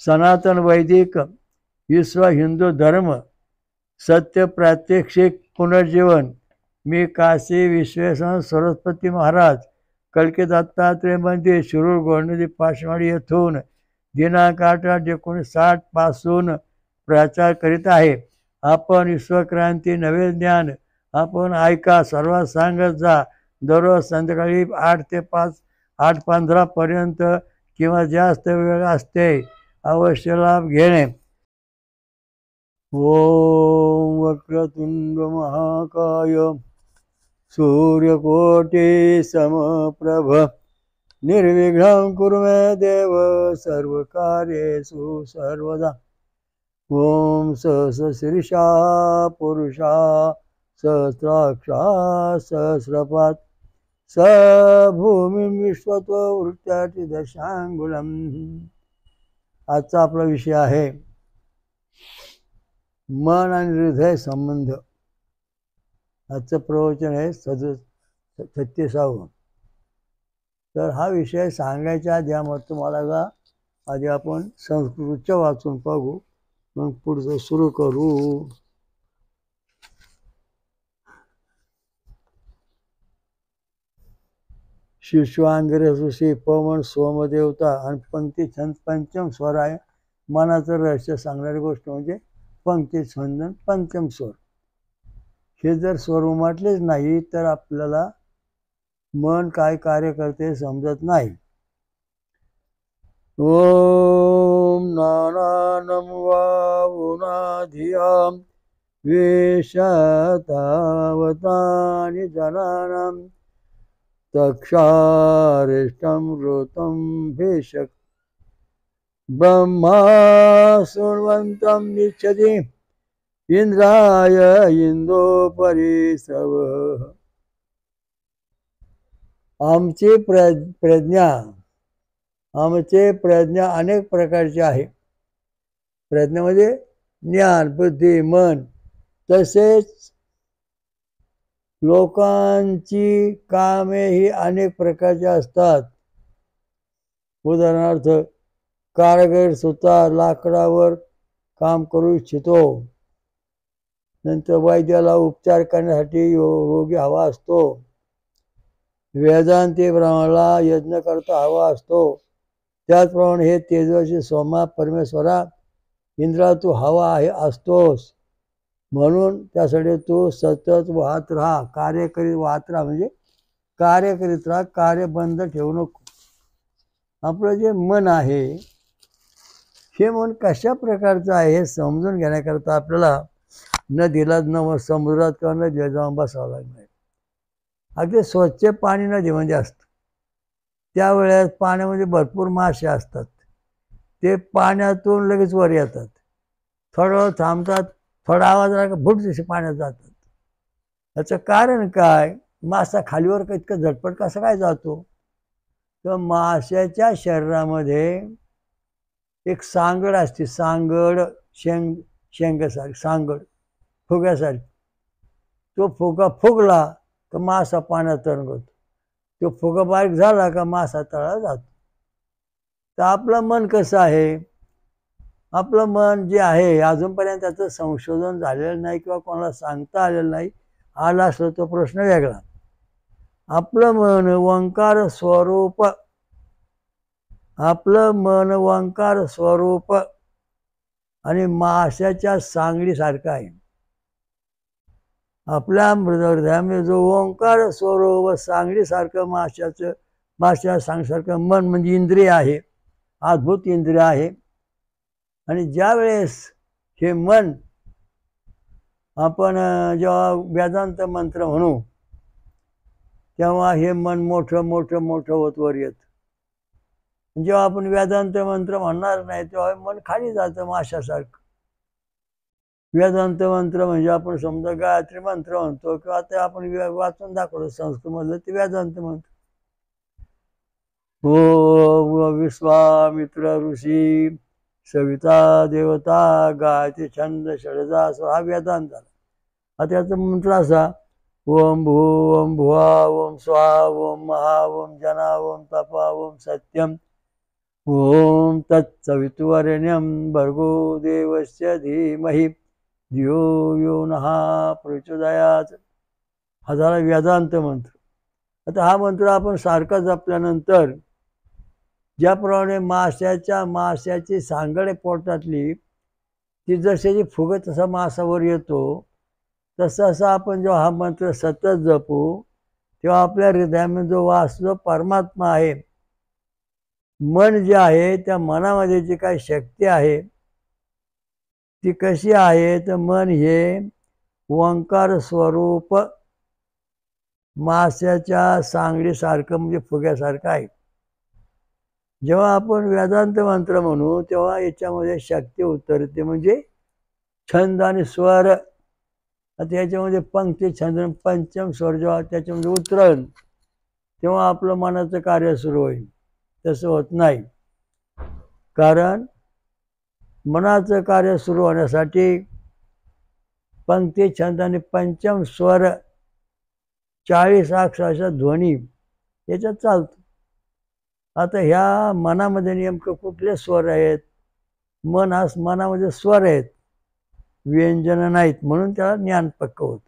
सनातन वैदिक विश्व हिंदू धर्म सत्य प्रात्यक्षिक पुनर्जीवन। मी काशी विश्वेश्वर सरस्वती महाराज कलकी दत्तात्रय मंदिर शिरूर गोंडदी पाचवाडी येथून दिनांक 8/8/1960 पासून प्रचार करीत आहे। आपण विश्वक्रांती नवे ज्ञान आपण ऐका, सर्वात सांगत जा। दररोज संध्याकाळी 8 ते 8:15 पर्यंत किंवा जास्त वेळ असते। अवश्य लाभ घेणे। ओम वक्रतुंड महाकाय सूर्यकोटि समप्रभ निर्विघ्नं कुरु मे देव सर्वकार्येषु सर्वदा। ओम सहस्रशीर्षा पुरुषा सहस्राक्षा सहस्रपात् स भूमी विश्वतो वृत्याति दशांगुलम। आजचा आपला विषय आहे मन आणि हृदय संबंध। आजचं प्रवचन आहे 36. तर हा विषय सांगायच्या आधी तुम्हाला आधी आपण संस्कृतचं वाचून पाहू, मग पुढचं सुरू करू। शिशुआंग्रे ऋषी पवन सोमदेवता आणि पंक्ती छंद पंचम स्वर आहे। मनाचं रहस्य सांगणारी गोष्ट म्हणजे पंक्ती छंद पंचम स्वर। हे जर स्वर उमटलेच नाही तर आपल्याला मन काय कार्य करते समजत नाही। ओम नानानम वावुनाधियाम वेशतावतानि जनानाम तक्षारिष्टं ऋतं भेषक ब्रह्मा सुन्वन्तं निच्छति इंद्राय इंदोपरी सव। आमची प्रज्ञा अनेक प्रकारची आहे। प्रज्ञेमध्ये ज्ञान बुद्धी मन, तसेच लोकांची कामे ही अनेक प्रकारची असतात। उदाहरणार्थ कारागीर सुतार लाकडावर काम करू इच्छितो, नंतर वैद्याला उपचार करण्यासाठी रोगी हवा असतो, वेदांती ब्राह्मणाला यज्ञ करता हवा असतो। त्याचप्रमाणे हे तेजस्वी सोमा परमेश्वरा इंद्रा तू हवा आहे असतोस, म्हणून त्यासाठी तू सतत वाहत राहा, कार्य करीत वाहत राहा, म्हणजे कार्य करीत राहा, कार्य बंद ठेवू नको। आपलं जे मन आहे हे मन कशा प्रकारचं आहे हे समजून घेण्याकरता आपल्याला नदीला समुद्रात किंवा नदीला जाऊन बसावं लागणार। अगदी स्वच्छ पाणी नदीमध्ये असतं, त्यावेळेस पाण्यामध्ये भरपूर मासे असतात। ते पाण्यातून लगेच वर येतात, थोडं वेळ थांबतात, थोडा आवाज आला का भुट दिसे पाण्यात जातात। याचं कारण काय? मासा खालीवर इतकं झटपट कसा काय जातो? तर माशाच्या शरीरामध्ये एक सांगड असते, सांगड शेंगासारखी सांगड फुग्यासारखी। तो फुगा फुगला तर मासा पाण्यात तरंगतो, तो फुगा बारीक झाला का मासा तळाला जातो। तर आपलं मन कसं आहे? आपलं मन जे आहे अजूनपर्यंत त्याचं संशोधन झालेलं नाही किंवा कोणाला सांगता आलेलं नाही। आला असलो तो प्रश्न वेगळा। आपलं मन ओंकार स्वरूप, आपलं मन ओंकार स्वरूप आणि माशाच्या सांगडीसारखं आहे। आपल्या हृदयामध्ये जो ओंकार स्वरूप सांगडीसारखं माशा सांगसारखं मन म्हणजे इंद्रिय आहे, अद्भुत इंद्रिय आहे। आणि ज्या वेळेस हे मन आपण जेव्हा वेदांत मंत्र म्हणू तेव्हा हे मन मोठं मोठं मोठं होत वर येतं। जेव्हा आपण वेदांत मंत्र म्हणणार नाही तेव्हा मन खाली जातं माशासारखं। वेदांत मंत्र म्हणजे आपण समजा गायत्री मंत्र म्हणतो किंवा ते आपण वाचून दाखवतो संस्कृतमधलं ते वेदांत मंत्र। ओ विश्वामित्र ऋषी सविता देवता गायत्री छंद षडजा हा वेदांत झाला। आता याचा मंत्र असा ओम भू ओम भुवा ओम स्वा ओम महा ओम जना ओम तपा ओम सत्यम ओम तत्सवितुर्वरेण्यं भर्गो देवस्य धीमहि धियो यो नः प्रचोदयात्. हा झाला वेदांत मंत्र. आता हा मंत्र आपण सारखा जपल्यानंतर ज्याप्रमाणे माशाची सांगडे पोटातली ती जशी फुगत तसा मासावर येतो, तसं आपण जेव्हा हा मंत्र सतत जपू तेव्हा आपल्या हृदयामध्ये जो वास परमात्मा आहे, मन जे आहे त्या मनामध्ये जी काही शक्ती आहे ती कशी आहे, तर मन हे ओंकार स्वरूप माशाच्या सांगडीसारखं म्हणजे फुग्यासारखं आहे. जेव्हा आपण वेदांत मंत्र म्हणू तेव्हा याच्यामध्ये शक्ती उतरते, म्हणजे छंद आणि स्वर. आता याच्यामध्ये पंक्ती छंद पंचम स्वर जेव्हा त्याच्यामध्ये उतरण तेव्हा आपलं मनाचं कार्य सुरू होईल. तसं होत नाही, कारण मनाचं कार्य सुरू होण्यासाठी पंक्ती छंद आणि पंचम स्वर 40 अक्षराचा ध्वनी याच्यात चालतो. आता ह्या मनामध्ये नेमकं कुठले स्वर आहेत? मनामध्ये स्वर आहेत, व्यंजन नाहीत, म्हणून त्याला ज्ञान पक्क होत.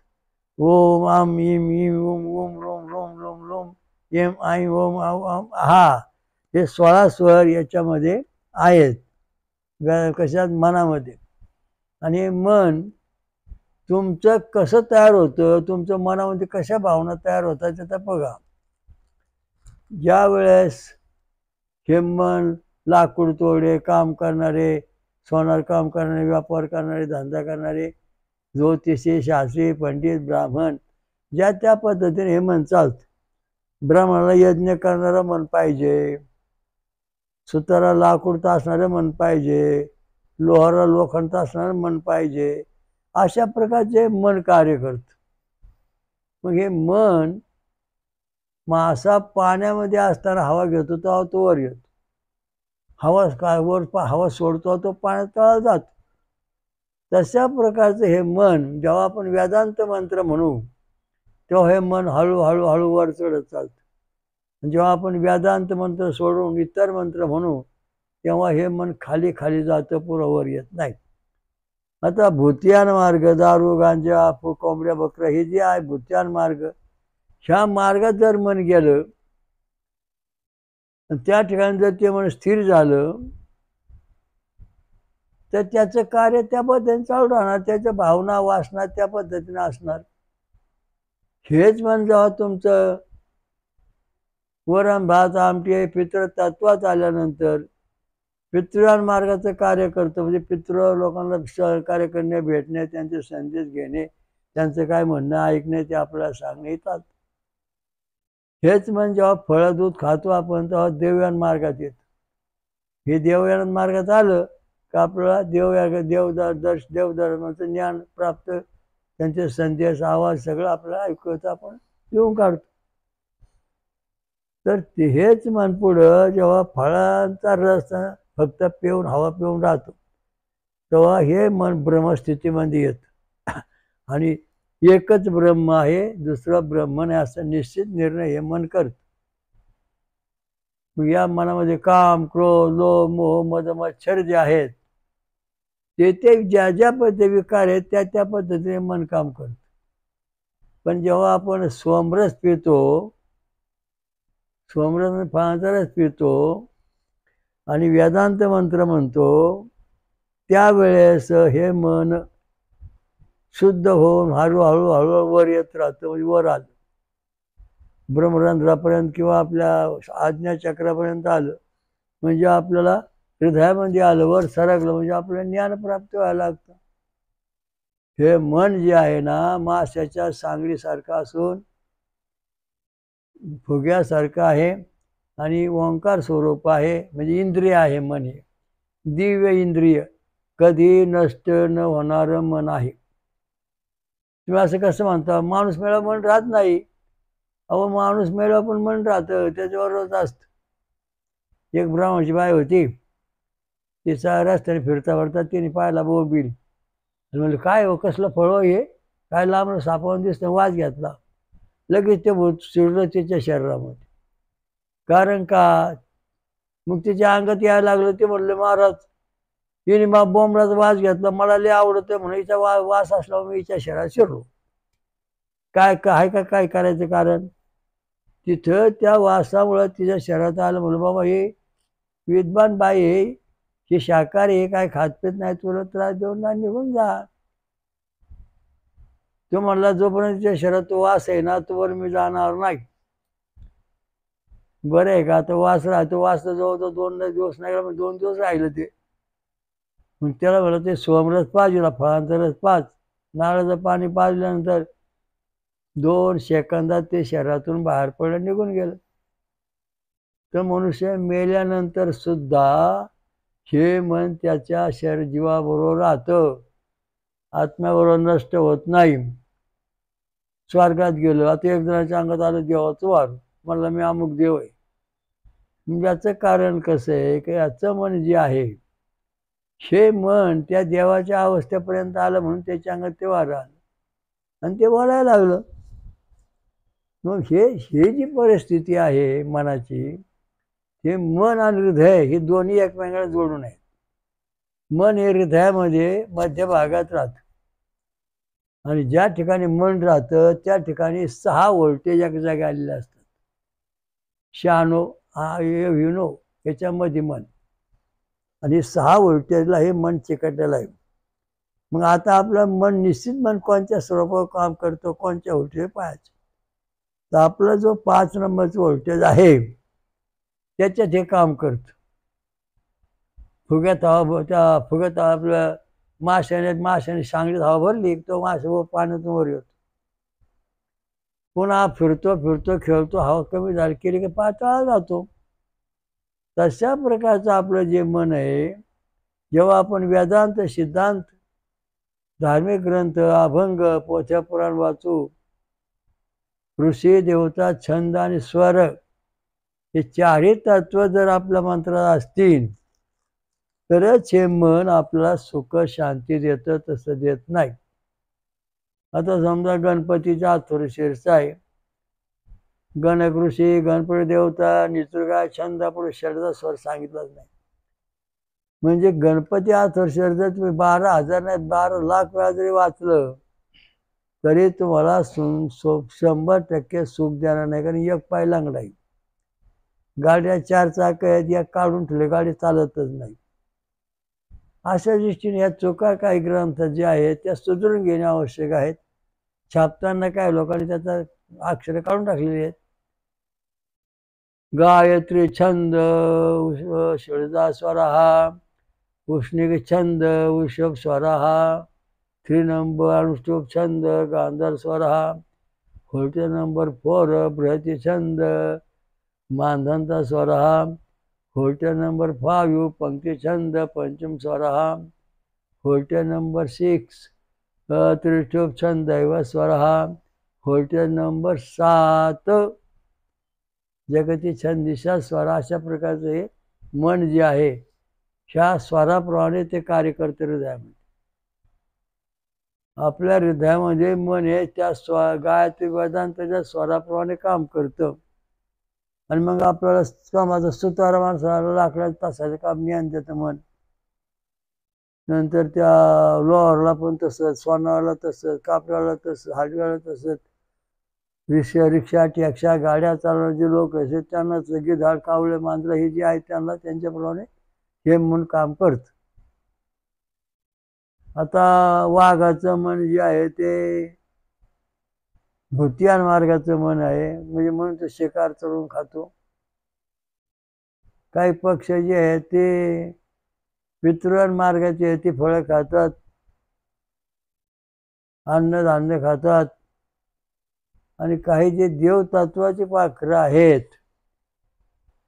ओम आम इम इम ओम ओम रोम रोम लोम लोम एम आई ओम आम. हा हे 16 स्वर याच्यामध्ये आहेत. कशात? मनामध्ये. आणि मन तुमचं कसं तयार होतं, तुमचं मनामध्ये कशा भावना तयार होतात त्याचा बघा. ज्या वेळेस हे मन लाकूड तोडे काम करणारे, सोनार काम करणारे, व्यापार करणारे, धंदा करणारे, ज्योतिषी, शास्त्री, पंडित, ब्राह्मण, ज्या त्या पद्धतीने हे मन चालतं. ब्राह्मणाला यज्ञ करणारं मन पाहिजे, सुतारा लाकूड तासणारं मन पाहिजे, लोहारा लोखंड तासणारं मन पाहिजे. अशा प्रकारचे मन कार्य करतं. मग हे मन मासा पाण्यामध्ये असताना हवा घेतो तेव्हा तो वर येतो, हवा सोडतो तो पाण्यात तळाला जातो. तशा प्रकारचं हे मन जेव्हा आपण वेदांत मंत्र म्हणू तेव्हा हे मन हळूहळू हळू वर चढत चालतं. जेव्हा आपण वेदांत मंत्र सोडून इतर मंत्र म्हणू तेव्हा हे मन खाली खाली जातं, पुढं वर येत नाही. आता भूतियान मार्ग, दारू, गांजा, कोंबड्या, बकऱ्या, हे जे आहे भूतियान मार्ग, ह्या मार्गात जर मन गेलं त्या ठिकाणी जर ते मन स्थिर झालं तर त्याचं कार्य त्या पद्धतीने चालू राहणार, त्याच्या भावना वासना त्या पद्धतीने असणार. हेच मन जेव्हा तुमचं वरण भात आमटी पितृ तत्वात आल्यानंतर पितृयान मार्गाचं कार्य करतं, म्हणजे पितृ लोकांना सहकार्य करणे, भेटणे, त्यांचे संदेश घेणे, त्यांचं काय म्हणणं ऐकणे, ते आपल्याला सांगणे येतात. हेच मन जेव्हा फळं दूध खातो आपण तेव्हा देवयान मार्गात येतं. हे देवयान मार्गात आलं का आपल्याला देवधर्माचं ज्ञान प्राप्त, त्यांचे संदेश आवाज सगळं आपल्याला ऐकू येतं, आपण लिहून काढतो. तर हेच मन पुढं जेव्हा फळांचा रस फक्त पिऊन हवा पिऊन राहतो तेव्हा हे मन ब्रह्मस्थितीमध्ये येतं. आणि एकच ब्रह्म आहे, दुसरं ब्रह्म नाही असा निश्चित निर्णय हे मन करतं. या मनामध्ये काम, क्रोध, लोभ, मोह, मद, मच्छर जे आहेत ते ज्या ज्या पद्धती विकार आहेत त्या त्या पद्धतीने मन काम करतं. पण जेव्हा आपण सोमरस पितो, सोमरस फळांचा रस पितो आणि वेदांत मंत्र म्हणतो त्यावेळेस हे मन शुद्ध होऊन हळूहळू हळूहळू वर येत राहतं. म्हणजे वर आलं, ब्रह्मरंध्रापर्यंत किंवा आपल्या आज्ञाचक्रापर्यंत आलं म्हणजे आपल्याला हृदयामध्ये आलं, वर सरकलं म्हणजे आपल्याला ज्ञान प्राप्त व्हायला लागतं. हे मन जे आहे ना माशाच्या सांगडीसारखं असून फुग्यासारखं आहे आणि ओंकार स्वरूप आहे, म्हणजे इंद्रिय आहे मन. हे दिव्य इंद्रिय, कधी नष्ट न होणारं मन आहे. तुम्ही असं कसं म्हणता माणूस मेळा मन राहत नाही? अहो माणूस मेळा पण मन राहतं, त्याच्याबरोबर असतं. एक ब्राह्मणाची बाई होती, तिचा रस्त्याने फिरता फिरता तिने पाहिला बोंबील. म्हणलं काय हो, कसलं फळ हे, काय लांब सापावून दिसतं, वाज घेतला. लगेच ते भूत शिरलं तिच्या शरीरामध्ये. कारण का मग तिच्या अंगात यायला लागलं. ते म्हणले महाराज हिने बोंबलाचा वास घेतला, मला लय आवडत म्हणून हिचा वास असल्यावर मी हिच्या शहरात शिरलो. काय आहे का काय करायचं कारण? तिथं त्या वासामुळं तिच्या शहरात आलं. म्हणलं बाबा हे विद्वान बाई आहे, हे शाकाहारी हे काय खात पित नाही, तुला त्रास देऊन ना निघून जा. तो म्हणला जोपर्यंत तिच्या शहरात तो वास आहे ना तोवर मी जाणार नाही. बरं आहे का? आता वास राहतो, वास तर जवळजवळ 2 दिवस नाही, 2 दिवस राहिलं ते. मग त्याला म्हणलं ते सोमरस पाजला, फळांचा रस पाज. नारळाचं पाणी पाजल्यानंतर 2 सेकंदात ते शहरातून बाहेर पडलं, निघून गेलं. तर मनुष्य मेल्यानंतर सुद्धा हे मन त्याच्या जीवाबरोबर राहतं, आत्म्याबरोबर नष्ट होत नाही. स्वर्गात गेलो. आता एक जणाच्या अंगात आलं देवाचं वार, म्हणलं मी अमुक देव आहे. याचं कारण कसं आहे की याचं मन जे आहे हे मन त्या देवाच्या अवस्थेपर्यंत आलं म्हणून त्याच्या अंगात ते वार आलं आणि ते बोलायला लागलं. मग हे जी परिस्थिती आहे मनाची, हे मन आणि हृदय हे दोन्ही एकमेकांना जोडून आहेत. मन हे हृदयामध्ये मध्य भागात राहतं आणि ज्या ठिकाणी मन राहतं त्या ठिकाणी 6 व्होल्टेज एका जागी आलेले असतात. 96 याच्यामध्ये मन आणि 6 व्होल्टेजला हे मन चिकटलेलं आहे. मग आता आपलं मन निश्चित मन कोणत्या स्वरूपावर काम करतो, कोणत्या व्होल्टेज पाहायचं. तर आपला जो 5 नंबरचं व्होल्टेज आहे त्याच्यात हे काम करतं. फुग्यात हवा, त्या फुग्यात आपलं माशाने सांगलीत हवा भरली तो माशा पाण्यातून वर येतो. पुन्हा फिरतो खेळतो, हवा कमी झाली केली की पाताळात जातो. तशा प्रकारचं आपलं जे मन आहे, जेव्हा आपण वेदांत सिद्धांत धार्मिक ग्रंथ अभंग पोथ्या पुराण वाचू, ऋषी देवता छंद आणि स्वर हे 4ही तत्व जर आपल्या मंत्रात असतील तरच हे मन आपल्याला सुख शांती देतं, तसं देत नाही. आता समजा गणपतीचा अथर्वशीर्ष आहे, गणक ऋषी गणपती देवता निसर्गा छंद आपण शरदा स्वर सांगितलाच नाही. म्हणजे गणपती अथर्वशीर्ष तुम्ही 12,000 नाही 12 लाख वेळा जरी वाचलं तरी तुम्हाला 100% सुख देणार नाही. कारण एक पाय लांगडा आहे, गाड्या 4 चाक आहेत, एक काढून ठेवले गाडी चालतच नाही. अशा दृष्टीने या चुका काही ग्रंथ जे आहेत त्या सुधारून घेणे आवश्यक आहेत. छापताना काय लोकांनी त्याचा अक्षर काढून टाकलेली आहेत. गायत्री छंद षडजा स्वरहा, उष्णिक छंद वृषभ स्वरहा, 3 नंबर अनुष्टुप छंद गांधार स्वरहा, व्होल्टेज नंबर 4 बृहती छंद मानधंता स्वरहा, व्होल्टेज नंबर 5 पंक्ती छंद पंचम स्वरहा, व्होल्टेज नंबर 6 त्रिशूप छंद दैव स्वरहा, व्होल्टेज नंबर 7 जगती छंदिशा स्वर. अशा प्रकारचं हे मन जे आहे ह्या स्वराप्रमाणे ते कार्य करते हृदयामध्ये. आपल्या हृदयामध्ये मन हे त्या गायत्री वेदांताच्या स्वराप्रमाणे काम करतं आणि मग आपल्याला कामाचं सुतारा माणसाला लाकडाच्या तासाचं काम ज्ञान देतं मन. नंतर त्या लोहारला पण तसंच, सोनारला तसंच, कापडाला तसंच, हाडव्याला तसंच, रिक्षा टॅक्स्या गाड्या चालवणारे जे लोक आहेत त्यांना सगळी झाड कावळे मांजरं हे जे आहेत त्यांना त्यांच्याप्रमाणे हे मन काम करतं. आता वाघाचं मन जे आहे ते भूतियान मार्गाचं मन आहे, म्हणजे म्हणून तो शिकार चढून खातो. काही पक्ष जे आहेत ते पितृयन मार्गाचे आहेत, ते फळं खातात, अन्नधान्य खातात. आणि काही जे देव तत्वाची पाखरं आहेत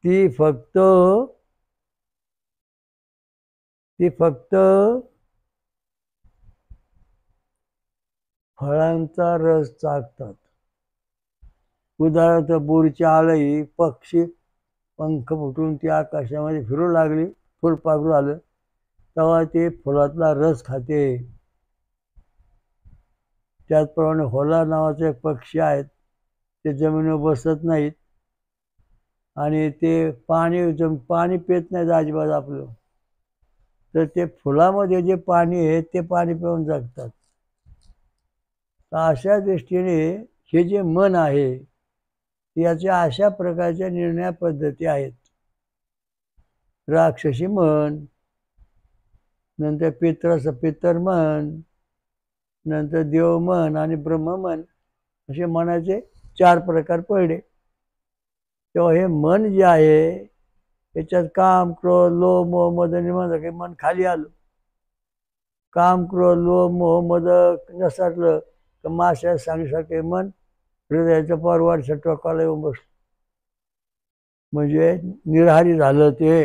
ती फक्त फळांचा रस चाकतात. उदाहरणार्थ बोरची आळई, पक्षी पंख फुटून ती आकाशामध्ये फिरू लागली, फुलपाखरू आलं तेव्हा ते फुलातला रस खाते. त्याचप्रमाणे होला नावाचे एक पक्षी आहेत, ते जमिनीवर बसत नाहीत आणि ते पाणी पित नाही अजिबात आपलं, तर ते फुलामध्ये जे पाणी आहे ते पाणी पिऊन जगतात. तर अशा दृष्टीने हे जे मन आहे याच्या अशा प्रकारच्या निर्णय पद्धती आहेत. राक्षसी मन, नंतर पितर मन, नंतर देव मन आणि ब्रह्म मन, असे मनाचे 4 प्रकार पडले. तेव्हा हे मन जे आहे त्याच्यात काम, क्रोध, लोभ, मोह, मद आणि मद हे मन खाली आलं. काम, क्रोध, लोभ, मोह, मद नसरलं तर माश्या सांगण्यासारखे मन हृदयाच्या परवारच्या टोकाला येऊन बसलं. म्हणजे निराहारी झालं ते,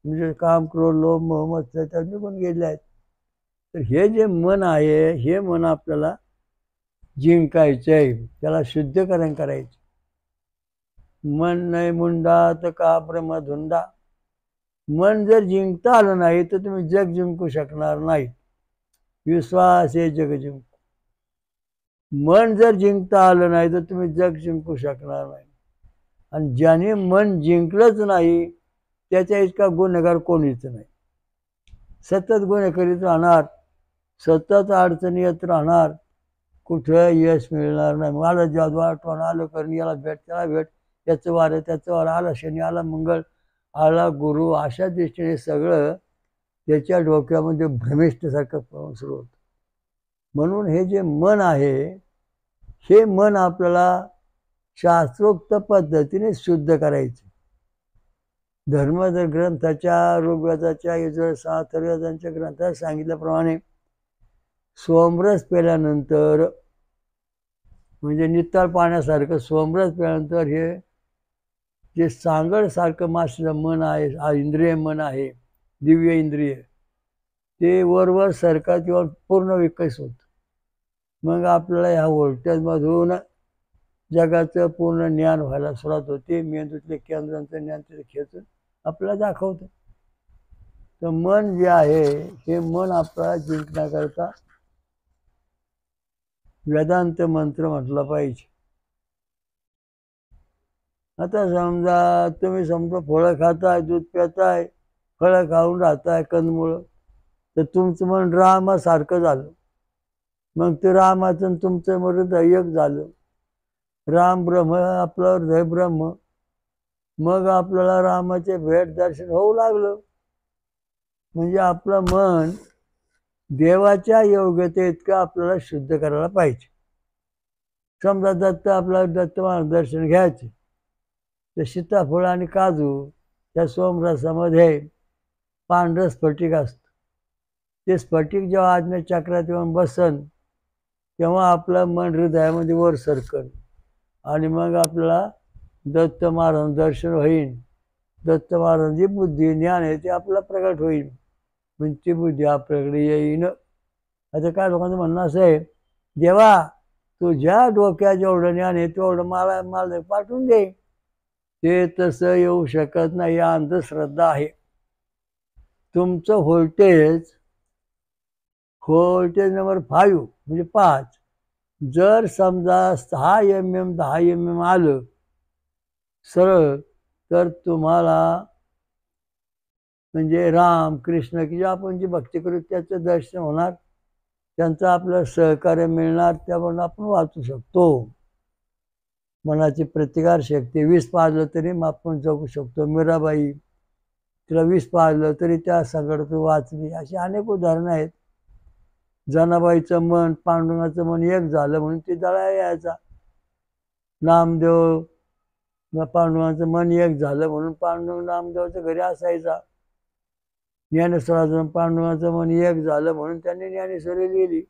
म्हणजे काम, क्रोध, लोभ, मोह, मद त्याच्यात निघून गेले आहेत. तर हे जे मन आहे हे मन आपल्याला जिंकायचं आहे, त्याला शुद्धीकरण करायचं. मन नाही मुंडा तर का ब्रह्मधुंडा. मन जर जिंकता आलं नाही तर तुम्ही जग जिंकू शकणार नाही. विश्वास हे जग जिंकू. मन जर जिंकता आलं नाही तर तुम्ही जग जिंकू शकणार नाही. आणि ज्याने मन जिंकलंच नाही त्याच्या इतका गुन्हेगार कोणीच नाही. सतत गुन्हे करीत राहणार, सतत अडचणी येत राहणार, कुठं यश मिळणार नाही. मला जादू आठवण आलं कारण याला भेट त्याला भेट, याचं वारं त्याचं वारं, आला शनी आला मंगळ आला गुरु, अशा दृष्टीने सगळं त्याच्या डोक्यामध्ये भ्रमिष्ठसारखं सुरू होतं. म्हणून हे जे मन आहे हे मन आपल्याला शास्त्रोक्त पद्धतीने शुद्ध करायचे. धर्म ग्रंथाच्या, ऋग्वेदाच्या, यजुर्वेद, अथर्ववेदांच्या ग्रंथात सांगितल्याप्रमाणे सोमरस प्याल्यानंतर, म्हणजे नितळ पाण्यासारखं सोमरस प्याल्यानंतर हे जे सांगडसारखं माशाचं मन आहे, इंद्रिय मन आहे, दिव्य इंद्रिय, ते वरवर सरकत किंवा पूर्ण विकसित होतं. मग आपल्याला ह्या व्होल्टेजमधून जगाचं पूर्ण ज्ञान व्हायला सुरुवात होते. मेंदूतले केंद्रांचं ज्ञान तिथे खेचून आपल्याला दाखवतं. तर मन जे आहे हे मन आपल्याला जिंकण्याकरता वेदांत मंत्र म्हटलं पाहिजे. आता समजा तुम्ही फळं खाताय, दूध पिताय, फळं खाऊन राहताय, कंदमुळं, तर तुमचं मन रामासारखं झालं. मग ते रामाचं तुमचं हृदय एक झालं. राम ब्रह्म, आपलं हृदय ब्रह्म. मग आपल्याला रामाचे भेट दर्शन होऊ लागलं. म्हणजे आपलं मन देवाच्या योग्यते इतकं आपल्याला शुद्ध करायला पाहिजे. समजा दत्त मार्गदर्शन घ्यायचे, तर सीताफळ आणि काजू त्या सोमरसामध्ये पांढरं स्फटिक असतं. ते स्फटिक जेव्हा आज्ञाचक्रात येऊन बसन तेव्हा आपलं मन हृदयामध्ये वर सरकल आणि मग आपल्याला दत्त महाराज दर्शन होईल. दत्त महाराजांची बुद्धी ज्ञान आहे ते आपल्याला प्रगट होईल, म्हणजे ती बुद्धी आपल्याकडे येईन. आता काय लोकांचं म्हणणं असं आहे, देवा तुझ्या डोक्यात जेवढं ज्ञान आहे तेवढं मला पाठवून दे. ते तसं येऊ शकत नाही, या अंधश्रद्धा आहे. तुमचं व्होल्टेज नंबर 5 म्हणजे 5 जर समजा 6 mm 10 mm आलं सरळ, तर तुम्हाला म्हणजे राम कृष्ण की आपण जी भक्ती करू त्याचं दर्शन होणार, त्यांचं आपलं सहकार्य मिळणार, त्यामुळे आपण वाचू शकतो. मनाची प्रतिकार शक्ती 20 पाजलं तरी आपण जगू शकतो. मीराबाई, तिला 20 पाजलं तरी त्या संकटातून वाचली. अशी अनेक उदाहरणं आहेत. जनाबाईचं मन पांडुरंगाचं मन एक झालं म्हणून ती दळा यायचा. नामदेव पांडुरंगाचं मन एक झालं म्हणून पांडुरंग नामदेवाच्या घरी असायचा. ज्ञानेश्वराचं पांडुरंगाचं मन एक झालं म्हणून त्यांनी ज्ञानेश्वरी लिहिली.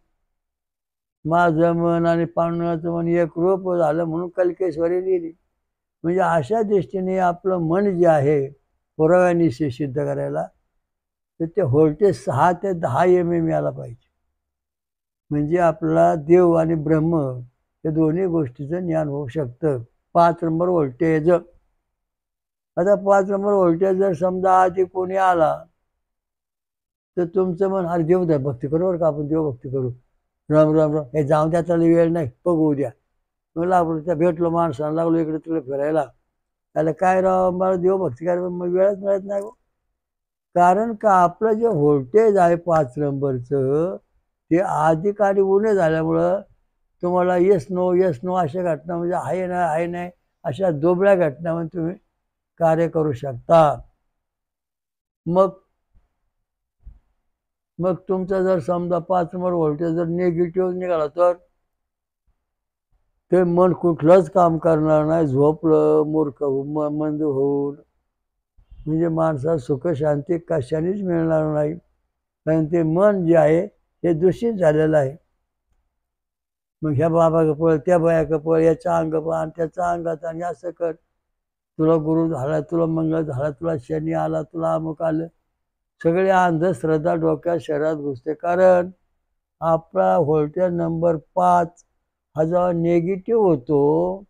माझं मन आणि पांडुरंगाचं मन एक रूप झालं म्हणून कल्केश्वरी लिहिली. म्हणजे अशा दृष्टीने आपलं मन जे आहे पुराव्याने सिद्ध करायला, तर ते व्होल्टेज 6 ते 10 mm यायला पाहिजे. म्हणजे आपला देव आणि ब्रह्म या दोन्ही गोष्टीचं ज्ञान होऊ शकतं. 5 नंबर व्होल्टेज. आता 5 नंबर व्होल्टेज जर समजा आधी कोणी आला तर तुमचं मन, अरे देव भक्ती करू बरं का, आपण देवभक्ती करू, राम राम राम, हे जाऊन द्या, त्याला वेळ नाही, बघू उद्या. मग लागलो त्या भेटलो माणसाला, लागलो इकडे तिकडे फिरायला, त्याला काय राव मला देवभक्ती करायला मग वेळच मिळत नाही हो. कारण का आपलं जे व्होल्टेज आहे 5 नंबरचं ते अधिकारी उणे झाल्यामुळं तुम्हाला येस नो अशा घटना म्हणजे आहे नाही अशा दोबळ्या घटनामध्ये तुम्ही कार्य करू शकता. मग मग तुमचा जर समजा 5 नंबर व्होल्टेज जर निगेटिव्ह निघाला तर ते मन कुठलंच काम करणार नाही, झोपलं मूर्ख मंद होऊन म्हणजे माणसाला सुख शांती कशानेच मिळणार नाही. कारण ते मन जे आहे ते दूषित झालेलं आहे. मग ह्या बाबा पळ त्या बाया पळ याचा अंग पान त्याचा अंगात आणि असं कर, तुला गुरु झाला, तुला मंगळ झाला, तुला शनी आला, तुला अमुक आलं. सगळे अंधश्रद्धा डोक्यात शरीरात घुसते. कारण आपला व्होल्टेज नंबर 5 हा जेव्हा निगेटिव्ह होतो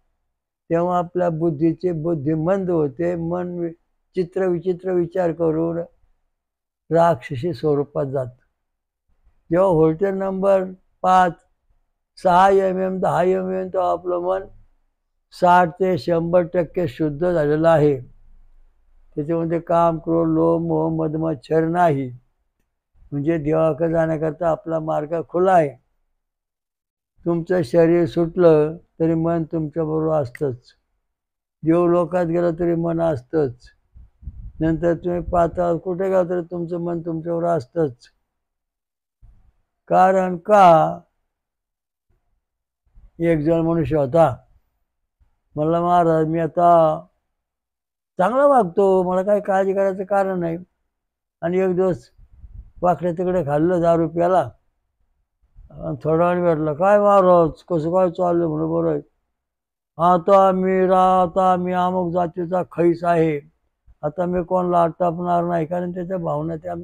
तेव्हा आपल्या बुद्धी मंद होते. मन चित्र विचित्र विचार करून राक्षसी स्वरूपात जात. जेव्हा व्होल्टेज नंबर 5 6 mm 10 mm तेव्हा आपलं मन 60 ते 100% शुद्ध झालेलं आहे. त्याच्यामध्ये काम क्रोध लोभ मोह मद मच्छर नाही. म्हणजे देवाकडे जाण्याकरता आपला मार्ग खुला आहे. तुमचं शरीर सुटलं तरी मन तुमच्याबरोबर असतंच. देव लोकात गेलं तरी मन असतंच. नंतर तुम्ही पाहता कुठे गेला तरी तुमचं मन तुमच्याबरोबर असतंच. कारण का एक जण मनुष्य होता, म्हणला महाराज मी आता चांगला वागतो, मला काही काळजी करायचं कारण नाही. आणि एक दिवस वाकडे तिकडे खाल्लं दारू प्याला आणि थोडा वेळ भेटला, काय महाराज कसं काय चाललं म्हणून. बरं आहे, आता मी अमुक जातीचा खैस आहे, आता मी कोणाला टापणार नाही. कारण त्याच्या भावना त्या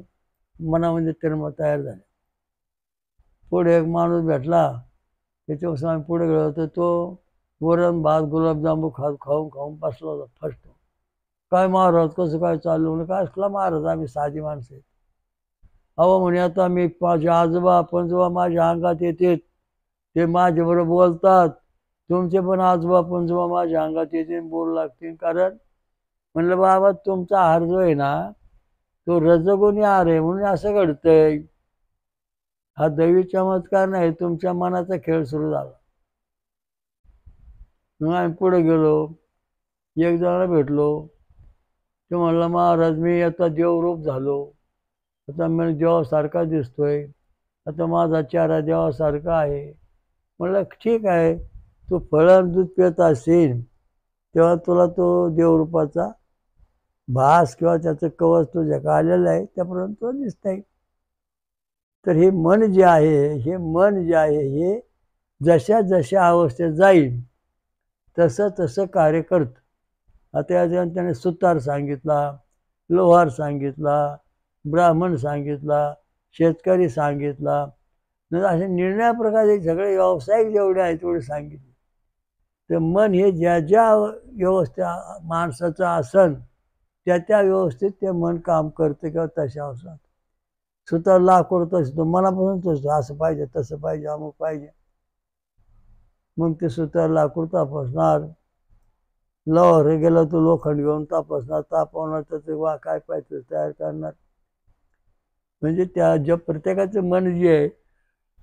मनामध्ये तयार झाल्या. पुढे एक माणूस भेटला, त्याच्यापासून आम्ही पुढे गेलो तर तो वरण भात गुलाबजांबू खाऊन बसला होता फर्स्ट. काय महाराज कसं काय चाललं म्हणून. काय असला महाराज आम्ही साधी माणसं आहेत. अहो म्हणे आता मी माझे आजोबा पणजोबा माझ्या अंगात येतात, ते माझ्याबरोबर बोलतात. तुमचे पण आजोबा पणजोबा माझ्या अंगात येते बोलू लागतील. कारण म्हणलं बाबा तुमचा आहार जो आहे ना तो रजगुणी आहार आहे म्हणून असं घडतंय. हा दैवी चमत्कार नाही, तुमच्या मनाचा खेळ सुरू झाला. मग आम्ही पुढे गेलो, एक जणाला भेटलो. ते म्हणलं महाराज मी आता देवरूप झालो, आता मी देवासारखा दिसतोय, आता माझा चेहरा देवासारखा आहे. म्हणलं ठीक आहे, तू फळं दूध पित असेल तेव्हा तुला तो देवरूपाचा भास किंवा त्याचं कवच तुझ्याकडे आलेलं आहे, त्याप्रमाणे तो दिसतंय. तर हे मन जे आहे हे जशा जशा अवस्थेत जाईल तसं तसं कार्य करतं. आता याच्यात त्याने सुतार सांगितला, लोहार सांगितला, ब्राह्मण सांगितला, शेतकरी सांगितला, असे निर्णया प्रकारे सगळे व्यावसायिक जेवढे आहेत तेवढे सांगितले. तर मन हे ज्या ज्या व्यवस्था माणसाचं आसन त्या व्यवस्थेत ते मन काम करतं किंवा तशा अवसरात. सुतार लाकूड तसं मनापासून तसं असं पाहिजे तसं पाहिजे अमुक पाहिजे. मग ते सुतार लाकूड तापसणार, लोहार गेला तो लोखंड घेऊन तापसणार, तापवणार, त्याचं काय पाहिजे तयार करणार. म्हणजे त्या ज्या प्रत्येकाचं मन जे आहे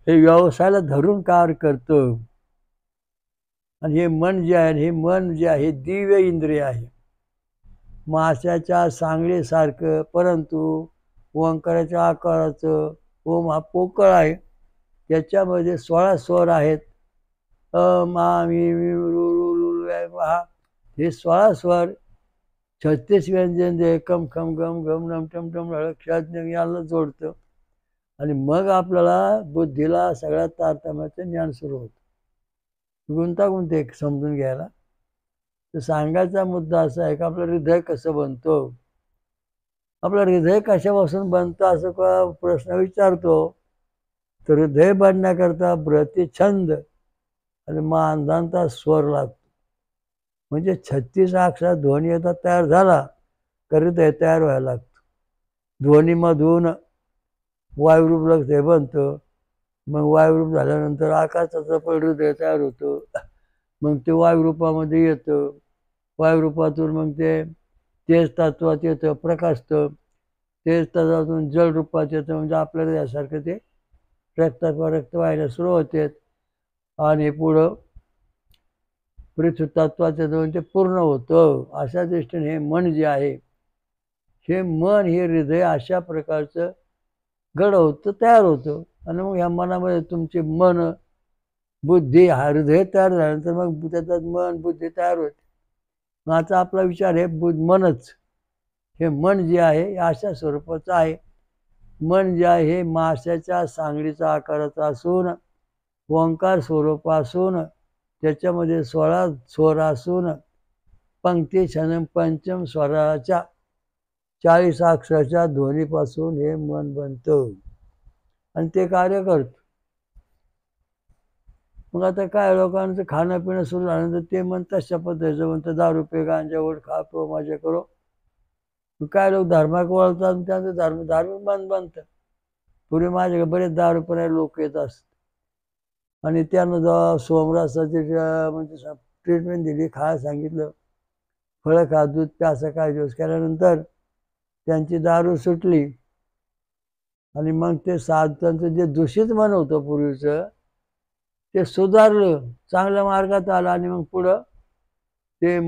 हे व्यवसायाला धरून कार्य करतं. आणि हे मन जे आहे दिव्य इंद्रिय आहे, माशाच्या सांगलीसारखं. परंतु ओंकाराच्या आकाराचं. ओम हा पोकळ आहे, त्याच्यामध्ये 16 स्वर आहेत. मा मी हा हे 16 स्वर 36 व्यंजन जे कम खम गम गम नम टम टम क्षात याला जोडतं. आणि मग आपल्याला बुद्धीला सगळ्यात तारतम्याचं ज्ञान सुरू होतं. गुंतागुंत एक समजून घ्यायला तर सांगायचा मुद्दा असा आहे की आपलं हृदय कसं बनतं. आपलं हृदय कशापासून बनतं असं का प्रश्न विचारतो. तर हृदय बनण्याकरता प्रतिछंद आणि मानधानचा स्वर लागतो. म्हणजे 36 अक्षरात ध्वनी येता तयार झाला तर हृदय तयार व्हायला लागतं. ध्वनीमधून वायुरूप हृदय बनतं. मग वायुरूप झाल्यानंतर आकाशाचं पण हृदय तयार होतं. मग ते वायुरूपामध्ये येतं. वायुरूपातून मग ते तेज तत्वात येतं, प्रकाशतं. तेज तत्वातून जल रूपात येतं, म्हणजे आपल्याला यासारखं ते रक्त व्हायला सुरू होते आणि पुढं पृथ्वी तत्वाचं जाऊन ते पूर्ण होतं. अशा दृष्टीने हे मन जे आहे, हे मन हे हृदय अशा प्रकारचं घडवतं, तयार होतं. आणि मग ह्या मनामध्ये तुमचे मन बुद्धी हृदय तयार झाल्यानंतर मग त्याच्यात मन बुद्धी तयार होते. मग आता आपला विचार आहे मनच. हे मन जे आहे हे अशा स्वरूपाचं आहे. मन जे आहे हे माशाच्या सांगडीचा आकाराचा असून ओंकार स्वरूप असून त्याच्यामध्ये 16 स्वर असून पंक्ती छंद पंचम स्वराच्या 40 अक्षराच्या ध्वनीपासून हे मन बनतं आणि ते कार्य करतं. मग आता काय लोकांचं खाणं पिणं सुरू झाल्यानंतर ते मन तशा पद्धतीचं म्हणतं, दारू पे गांजा ओढ खा पिओ मजा करो. काय लोक धर्माक वळतात आणि त्यांचं धार्मिक मन बनतं. पूर्वी माझ्याकडे बरेच दारू पिणारे लोक येत असत आणि त्यानं जेव्हा सोमरसाची म्हणजे ट्रीटमेंट दिली, खायला सांगितलं, फळं खा, दूध प्या, असं काही दिवस केल्यानंतर त्यांची दारू सुटली आणि मग ते त्यांचं जे दूषित मन होतं पूर्वीचं ते सुधारलं, चांगल्या मार्गात आलं आणि मग पुढं ते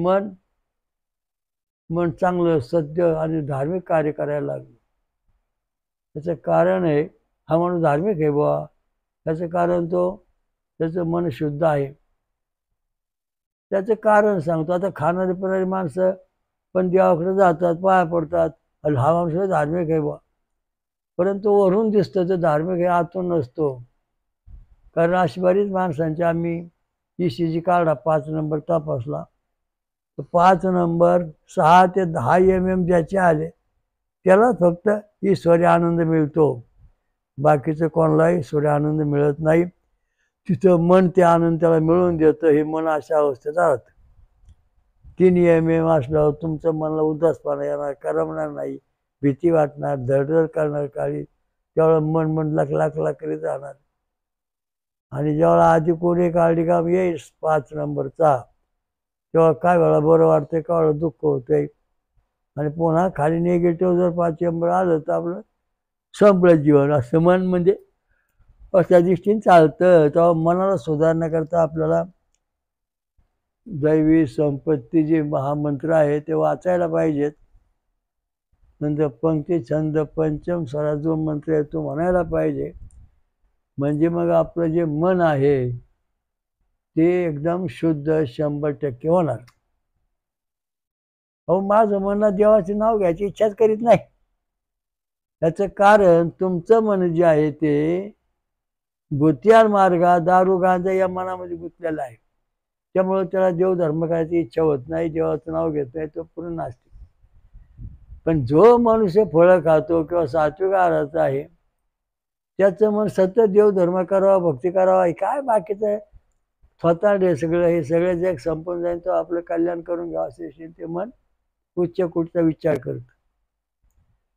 मन चांगलं सत्य आणि धार्मिक कार्य करायला लागलं. त्याचं कारण आहे, हा माणूस धार्मिक आहे बुवा, त्याचं कारण त्याचं मन शुद्ध आहे. त्याचं कारण सांगतो. आता खाणारी पिणारी माणसं पण देवाकडे जातात, पाया पडतात, आणि हा माणूस धार्मिक आहे बुवा, परंतु वरून दिसतं तर धार्मिक आहे, आतून नसतो. कारण अशी बरीच माणसांची आम्ही ECG काढला, 5 नंबर तपासला, तर 5 नंबर 6 ते 10 mm ज्याचे आले त्याला फक्त ईश्वरी आनंद मिळतो. बाकीचं कोणालाही ईश्वरी आनंद मिळत नाही. तिथं मन ते आनंद त्याला मिळवून देतं. हे मन अशा अवस्थेत राहतं. 3 mm असल्यावर तुमचं मनाला उदासपणा येणार, करमणार नाही, भीती वाटणार, धडधड करणार काळी, त्यावेळेला मन लक करीत राहणार. आणि जेव्हा आधी कोणी काळजी काम येईल 5 नंबरचा, तेव्हा काय वेळा बरं वाटतंय, का वेळा दुःख होतंय. आणि पुन्हा खाली निगेटिव्ह जर 5 नंबर आलं तर आपलं संपलं जीवन. असं मन म्हणजे अशा दृष्टीने चालतं. तेव्हा मनाला सुधारण्याकरता आपल्याला दैवी संपत्ती जे महामंत्र आहे ते वाचायला पाहिजेत. नंतर पंक्ती छंद पंचम स्वरा जो मंत्र आहे तो म्हणायला पाहिजे. म्हणजे मग आपलं जे मन आहे ते एकदम शुद्ध 100% होणार. अहो, माझं मन देवाचे नाव घ्यायची इच्छाच करीत नाही. त्याचं कारण तुमचं मन जे आहे ते भूतियार मार्गात दारू गांजा या मनामध्ये गुंतलेला आहे. त्यामुळे त्याला देवधर्म करायची इच्छा होत नाही, देवाचं नाव घेत नाही, तो पूर्ण नास्तिक. पण जो मनुष्य फळं खातो किंवा सात्विक आहाराचा आहे त्याचं मन सतत देवधर्म करावा, भक्ती करावा, काय बाकीचं स्वतः सगळं हे सगळं जग संपून जाईल तो आपलं कल्याण करून घ्यावं असे ते मन उच्च कुठचा विचार करतं.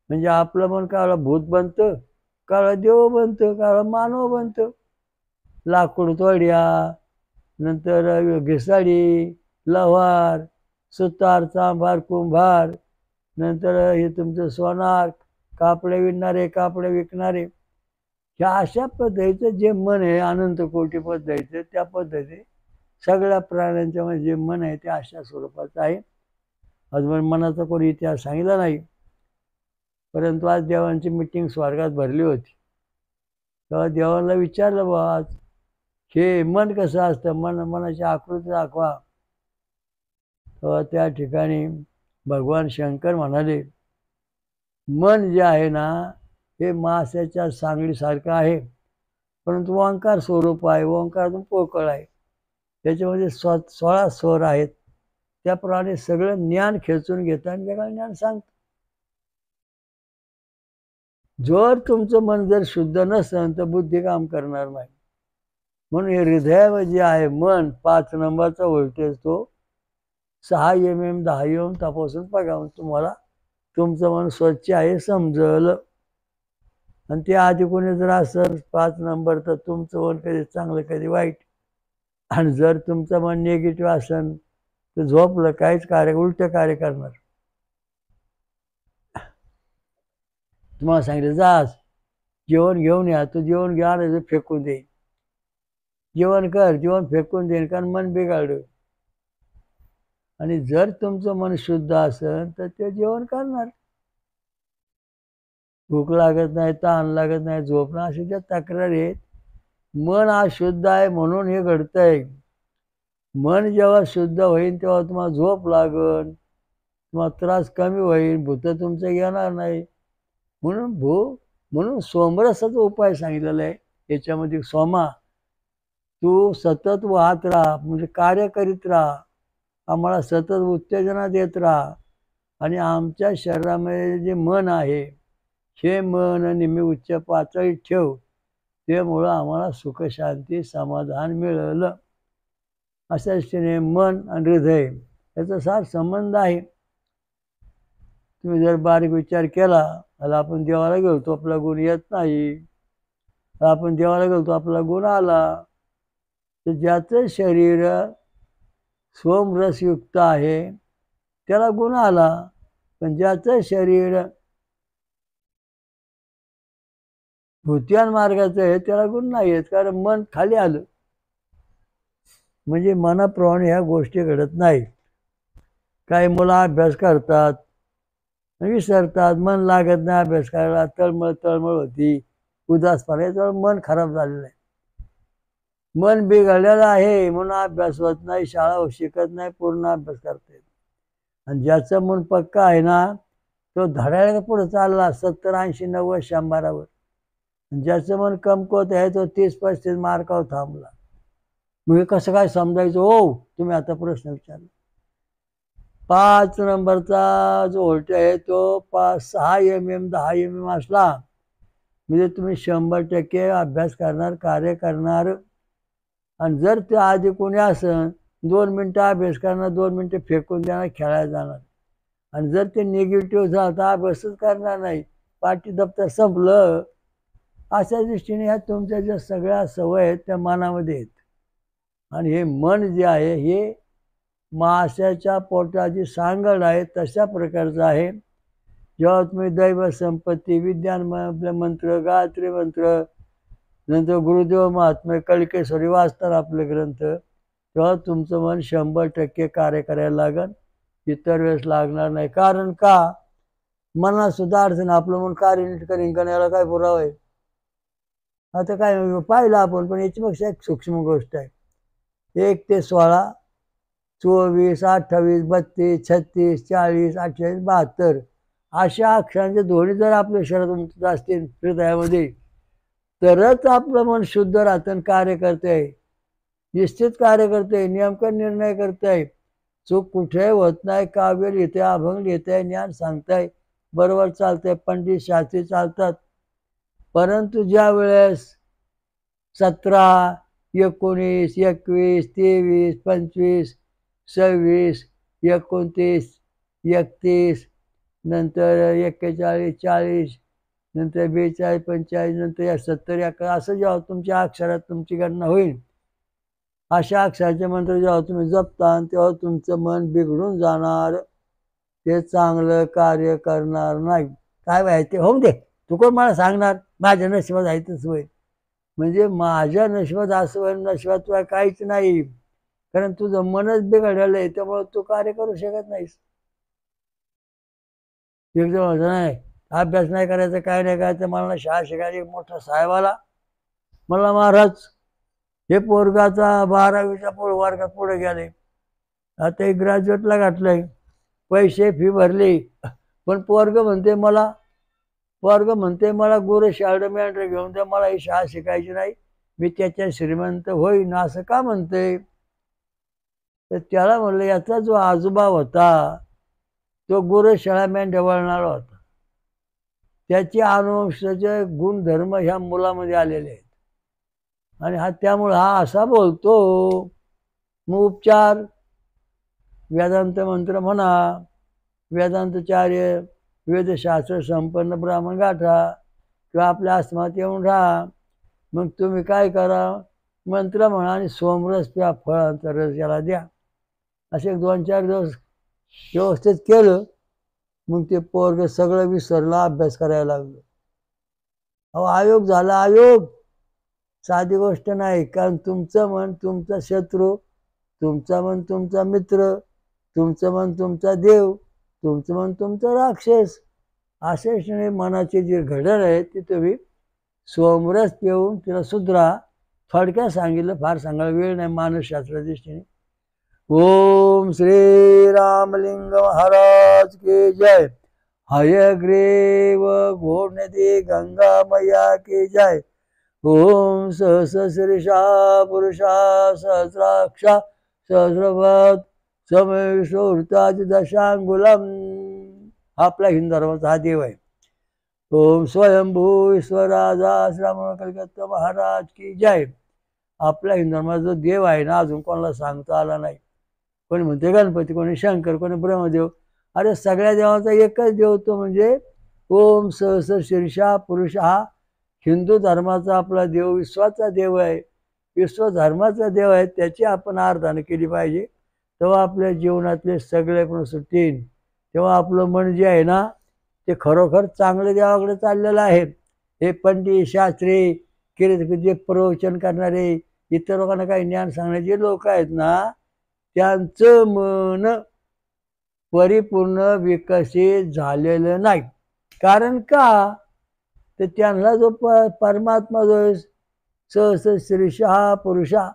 म्हणजे आपलं मन काळा भूत बनतं, काळा देव बनतं, काळा मानव बनतं. लाकूड तोड्या, नंतर घिसाडी, लव्हार, सुतार, चांभार, कुंभार, नंतर हे तुमचं सोनार, कापडे विणणारे, कापडे विकणारे, ह्या अशा पद्धतीचं जे मन आहे अनंत कोटी पद्धतीचं, त्या पद्धतीने सगळ्या प्राण्यांच्या मध्ये जे मन आहे ते अशा स्वरूपाचं आहे. अजून मनाचा कोणी इतिहास सांगितला नाही. परंतु आज देवांची मीटिंग स्वर्गात भरली होती. तेव्हा देवाला विचारलं बा, आज हे मन कसं असतं, मनाची आकृती दाखवा. तेव्हा त्या ठिकाणी भगवान शंकर म्हणाले, मन जे आहे ना हे माशाच्या सांगडीसारखं आहे, परंतु ओंकार स्वरूप आहे, ओंकारातून पोकळ आहे. त्याच्यामध्ये 16 स्वर आहेत. त्याप्रमाणे सगळं ज्ञान खेचून घेतं आणि वेगळं ज्ञान सांगतं. जर तुमचं मन जर शुद्ध नसेल तर बुद्धी काम करणार नाही. म्हणून हे हृदयामध्ये आहे मन 5 नंबरचा व्होल्टेज तो 6 mm 10 mm तपासून बघा, तुम्हाला तुमचं मन स्वच्छ आहे समजलं. आणि ते आधी कोणी जर असं 5 नंबर तर तुमचं मन कधी चांगलं कधी वाईट. आणि जर तुमचं मन निगेटिव्ह असेल तर झोपलं, काहीच कार्य उलट कार्य करणार. तुम्हाला सांगितलं जास जेवण घेऊन या, तू जेवण घ्या नाही फेकून दे. जेवण कर, जेवण फेकून देईन, कारण मन बिघाडलं. आणि जर तुमचं मन शुद्ध असेल तर ते जेवण करणार. भूक लागत नाही, ताण लागत नाही, झोपणं, अशा ज्या तक्रारी आहेत, मन आज शुद्ध आहे म्हणून हे घडतंय. मन जेव्हा शुद्ध होईल तेव्हा तुम्हाला झोप लागल, तुम्हाला त्रास कमी होईल, भूत तुमचं येणार नाही. म्हणून सोमरसाचा उपाय सांगितलेला आहे याच्यामध्ये. सोमा, तू सतत वाहत राहा, म्हणजे कार्य करीत राहा, आम्हाला सतत उत्तेजना देत राहा. आणि आमच्या शरीरामध्ये जे मन आहे, हे मन नेहमी उच्च पातळीत ठेव, त्यामुळं आम्हाला सुख शांती समाधान मिळालं. अशा दृष्टीने मन आणि हृदय याचा सार संबंध आहे. तुम्ही जर बारीक विचार केला, आता आपण देवाला गेलो आपला गुण येत नाही, आपण देवाला गेलो आपला गुण आला, तर ज्याचं शरीर सोमरसयुक्त आहे त्याला गुण आला. पण ज्याचं शरीर भूतियान मार्गाचं आहे त्याला गुण नाही आहेत, कारण मन खाली आलं. म्हणजे मनाप्रमाणे ह्या गोष्टी घडत नाही. काही मुलं अभ्यास करतात, विसरतात, मन लागत नाही अभ्यास करायला, तळमळ होती, उदासपणा, याच्यावर मन खराब झालेलं आहे. मन बिघडलेलं आहे म्हणून अभ्यास होत नाही, शाळा शिकत नाही, पूर्ण अभ्यास करता येत. आणि ज्याचं मन पक्का आहे ना, तो धडायला पुढे चालला 70, 80, 90, 100वर. ज्याचं मन कमकुवत आहे तो 30-35 मार्कावर थांबला. मग कसं काय समजायचं? हो, तुम्ही आता प्रश्न विचारला. 5 नंबरचा जो व्होल्टेज आहे तो 6 mm 10 mm असला म्हणजे तुम्ही 100% अभ्यास करणार, कार्य करणार. आणि जर ते आधी कोणी असेल 2 मिनटं अभ्यास करणार, 2 मिनटं फेकून देणार, खेळायला जाणार. आणि जर ते निगेटिव्ह झालं तर अभ्यासच करणार नाही, पाटी दप्तर संपलं. अशा दृष्टीने ह्या तुमच्या ज्या सगळ्या सवय आहेत त्या मनामध्ये आहेत. आणि हे मन जे आहे हे माशाच्या पोटाची सांगड आहे तशा प्रकारचं आहे. जेव्हा तुम्ही दैव संपत्ती, विज्ञान मंत्र, गायत्री मंत्र, नंतर गुरुदेव महात्मे, कळकेश्वरी वाचतात आपले ग्रंथ, तेव्हा तुमचं मन 100% कार्य करायला लागेल, इतर वेळेस लागणार नाही. कारण का? मनात सुद्धा अडचण, आपलं मन कार्य नीट करीन का याला काय पुरावा आहे? आता काय पाहिलं आपण, पण याच्यापेक्षा एक सूक्ष्म गोष्ट आहे. 1 ते 16, 24, 28, 32, 36, 40, 48, 72 अशा अक्षरांचे ध्वनी जर आपल्या शरीरात असतील हृदयामध्ये, तरच आपलं मन शुद्ध राहतं, कार्य करतंय, निश्चित कार्य करतंय, नेमका निर्णय करतंय, चूक कुठे होत नाही, काव्य लिहितंय, अभंग लिहितंय, ज्ञान सांगताय, बरोबर चालतंय, पंडित शास्त्री चालतात. परंतु ज्या वेळेस 17, 19, 21, 23, 25, 26, 29, 31, नंतर 41, 40, नंतर 42, 45, नंतर या 70, 11 असं जेव्हा तुमच्या अक्षरात तुमची गणना होईल, अशा अक्षराचे मंत्र जेव्हा तुम्ही जपता तेव्हा तुमचं मन बिघडून जाणार, ते चांगलं कार्य करणार नाही. काय व्हायचं होऊन दे, तू कोण मला सांगणार, माझ्या नशिबात आहे तसं होईल. म्हणजे माझ्या नशिबात असं होईल, नशिबात तुला काहीच नाही, कारण तुझं मनच बिघडलेलं आहे, त्यामुळे तू कार्य करू शकत नाहीस. एकदम नाही अभ्यास नाही करायचं, काय नाही करायचं, मला शाळा शिकायची. मोठा साहेब आला, मला महाराज हे पोरगाचा 12वीच्या वर्गात पुढे गेले, आता एक ग्रॅज्युएटला घातलंय, पैसे फी भरली, पण पोरग म्हणते मला गुरु शाळा मेंढर घेऊन द्या, मला ही शाळा शिकायची नाही, मी त्याच्या श्रीमंत होईन असं का म्हणते? तर त्याला म्हणलं याचा जो आजोबा होता तो गुरुशाळा मेंढ्या वळणारा होता, त्याचे अनुवंशाचे गुणधर्म ह्या मुलामध्ये आलेले आहेत, आणि त्यामुळे हा असा बोलतो. मग उपचार, वेदांत मंत्र म्हणा, वेदांतचार्य, वेदशास्त्र संपन्न ब्राह्मण गाठा किंवा आपल्या आश्रमात येऊन राहा. मग तुम्ही काय करा, मंत्र म्हणा आणि सोमरस किंवा फळांचा रस याला द्या. असे 2-4 दिवस व्यवस्थित केलं, मग ते पोरग सगळं विसरलं, अभ्यास करायला लागलं. अहो आयोग झाला, आयोग. साधी गोष्ट नाही. कारण तुमचं मन तुमचा शत्रू, तुमचा मन तुमचा मित्र, तुमचं मन तुमचा देव, तुमचं मन तुमचा राक्षस. अशा मनाचे जे घडण आहे ते तुम्ही सोमरस पिऊन तिला सुधरा. थोडक्यात सांगितलं, फार सांगायला वेळ नाही मानसशास्त्राच्या दृष्टीने. ओम श्री रामलिंग महाराज की जय. हयग्रीव घोरनदी गंगा मैया की जय. ओम सहस्रशीर्षा पुरुषा सहस्राक्षा सहस्रवत समविषुवृत्तादि दशांगुलम. आपला हिंदू धर्माचा हा देव आहे. ओम स्वयंभू ईश्वराजा श्रीराम कलकत्ता महाराज की जय. आपल्या हिंदू धर्माचा जो देव आहे ना, अजून कोणाला सांगता आला नाही. कोणी म्हणते गणपती, कोणी शंकर, कोणी ब्रह्मदेव. अरे सगळ्या देवाचा एकच देव तो म्हणजे ओम सहस्रशीर्षा पुरुष. हा हिंदू धर्माचा आपला देव, विश्वाचा देव आहे, विश्वधर्माचा देव आहे. त्याची आपण आराधना केली पाहिजे. तेव्हा आपल्या जीवनातले सगळे पण सुटतील. तेव्हा आपलं मन जे आहे ना, ते खरोखर चांगल्या देवाकडे चाललेलं आहे. हे पंडित शास्त्री जे प्रवचन करणारे, इतर लोकांना काही ज्ञान सांगणारे लोक आहेत ना, त्यांचं मन परिपूर्ण विकसित झालेलं नाही. कारण का, तर त्यांना जो परमात्मा जो आहे सहस्रशीर्ष हा पुरुषा,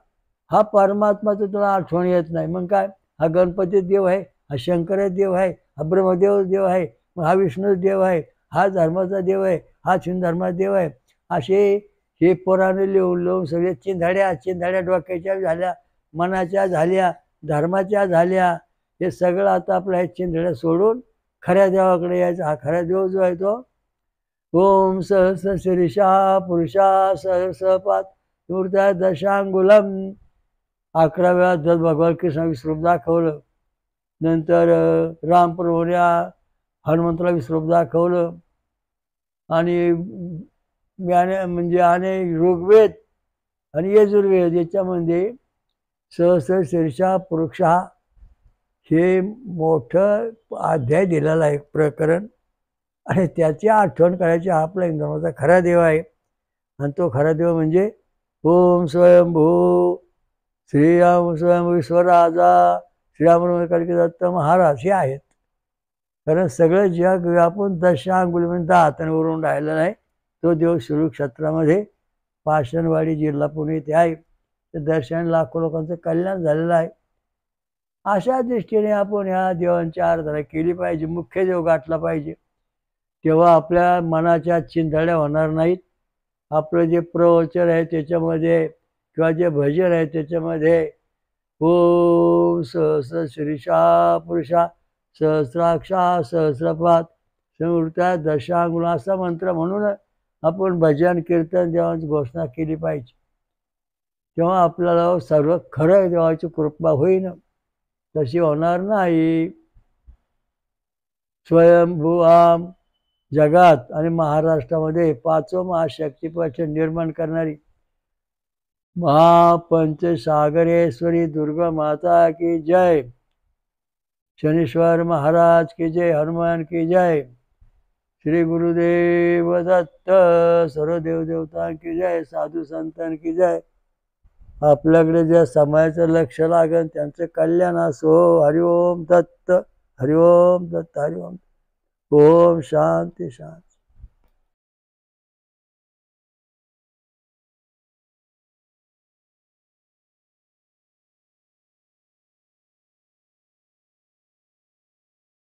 हा परमात्माचं तुला आठवण येत नाही. मग काय, हा गणपती देव आहे, हा शंकर देव आहे, हा ब्रह्मदेव देव आहे, मग हा विष्णू देव आहे, हा धर्माचा देव आहे, हा हिंदू धर्माचा देव आहे. असे हे पुराणे लिहून सगळे चिंधाड्या डोक्याच्या झाल्या, मनाच्या झाल्या, धर्माच्या झाल्या. हे सगळं आता आपल्या हे चिंधड्या सोडून खऱ्या देवाकडे यायचं. हा खरा देव जो आहे तो ओम सहस्रशीर्षा पुरुषा सहस्रपाद मूर्त्या दशांगुलम. 11 वेळा जर भगवान कृष्ण विश्वरूप दाखवलं. नंतर रामप्रभूने हनुमंताला विश्वरूप दाखवलं. आणि म्हणजे अनेक ऋग्वेद आणि यजुर्वेद याच्यामध्ये सहस्रशीर्षा पुरुषा हे मोठं अध्याय दिलेलं आहे, प्रकरण. आणि त्याची आठवण करायची. हा आपला हिंदू धर्माचा खरा देव आहे. आणि तो खरा देव म्हणजे ओम स्वयंभू श्रीराम स्वयंभू ईश्वराजा श्रीराम कलकत्ता महाराज हे आहेत. कारण सगळं जग व्यापून दशांगुली म्हणजे 10 हातांवरून राहिलं नाही. तो देव शिरूक्षेत्रामध्ये पाषाणवाडी जिल्हा पुणे येथे आहे. ते दर्शन लाखो लोकांचं कल्याण झालेलं आहे. अशा दृष्टीने आपण ह्या देवांची आराधना केली पाहिजे. मुख्य देव गाठला पाहिजे. तेव्हा आपल्या मनाच्या चिंधड्या होणार नाहीत. आपलं जे प्रवचन आहे त्याच्यामध्ये किंवा जे भजन आहे त्याच्यामध्ये ओम सहस्रशीर्षा पुरुषा सहस्राक्षा सहस्रपाद समूर्त्या दशांगुल असा मंत्र म्हणून आपण भजन कीर्तन देवांची घोषणा केली पाहिजे. तेव्हा आपल्याला सर्व खरं देवाची कृपा होईन. तशी होणार नाही. स्वयंभूआम जगात आणि महाराष्ट्रामध्ये 5 महाशक्तिपीठ निर्माण करणारी महापंचसागरेश्वरी दुर्गा माता की जय. शनीश्वर महाराज की जय. हनुमान की जय. श्री गुरुदेव दत्त. सर्व देवदेवता की जय. साधू संतान की जय. आपल्याकडे ज्या समाजाचं लक्ष लागेल त्यांचं कल्याण असो. हरिओम दत्त. हरिओम दत्त. हरिओम. ओम शांती शांती.